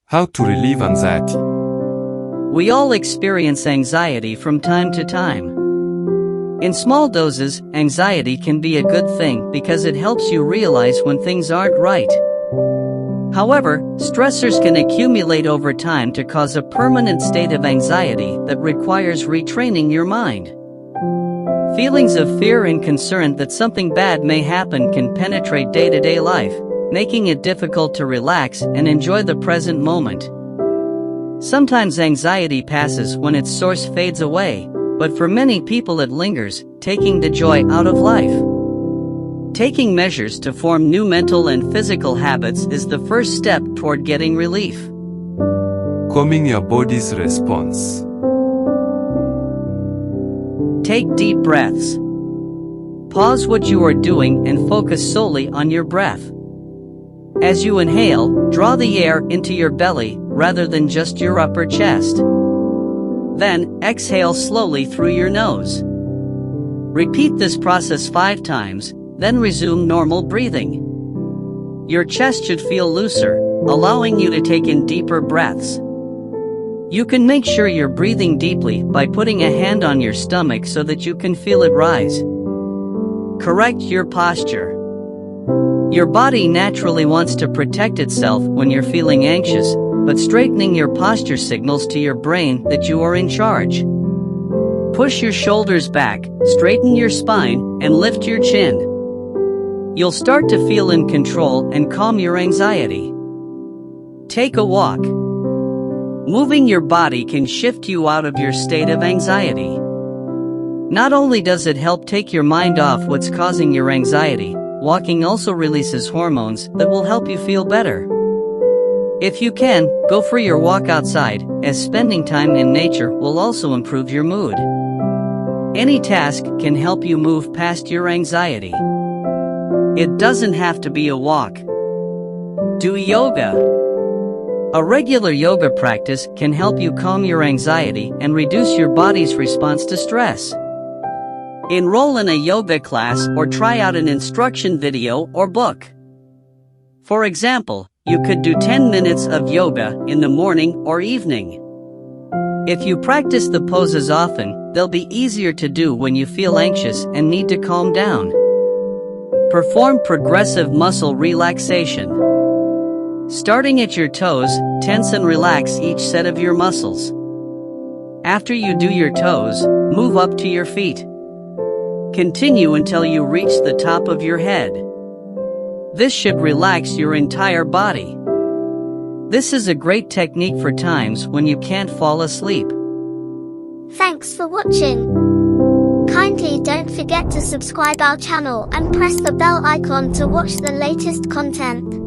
How to relieve anxiety. We all experience anxiety from time to time. In small doses, anxiety can be a good thing because it helps you realize when things aren't right. However, stressors can accumulate over time to cause a permanent state of anxiety that requires retraining your mind. Feelings of fear and concern that something bad may happen can penetrate day-to-day life, making it difficult to relax and enjoy the present moment. Sometimes anxiety passes when its source fades away, but for many people it lingers, taking the joy out of life. Taking measures to form new mental and physical habits is the first step toward getting relief. Calming your body's response. Take deep breaths. Pause what you are doing and focus solely on your breath. As you inhale, draw the air into your belly rather than just your upper chest. Then, exhale slowly through your nose. Repeat this process 5 times, then resume normal breathing. Your chest should feel looser, allowing you to take in deeper breaths. You can make sure you're breathing deeply by putting a hand on your stomach so that you can feel it rise. Correct your posture. Your body naturally wants to protect itself when you're feeling anxious, but straightening your posture signals to your brain that you are in charge. Push your shoulders back, straighten your spine, and lift your chin. You'll start to feel in control and calm your anxiety. Take a walk. Moving your body can shift you out of your state of anxiety. Not only does it help take your mind off what's causing your anxiety, walking also releases hormones that will help you feel better. If you can, go for your walk outside, as spending time in nature will also improve your mood. Any task can help you move past your anxiety. It doesn't have to be a walk. Do yoga. A regular yoga practice can help you calm your anxiety and reduce your body's response to stress. Enroll in a yoga class or try out an instruction video or book. For example, you could do 10 minutes of yoga in the morning or evening. If you practice the poses often, they'll be easier to do when you feel anxious and need to calm down. Perform progressive muscle relaxation. Starting at your toes, tense and relax each set of your muscles. After you do your toes, move up to your feet. Continue until you reach the top of your head. This should relax your entire body. This is a great technique for times when you can't fall asleep. Thanks for watching. Kindly don't forget to subscribe our channel and press the bell icon to watch the latest content.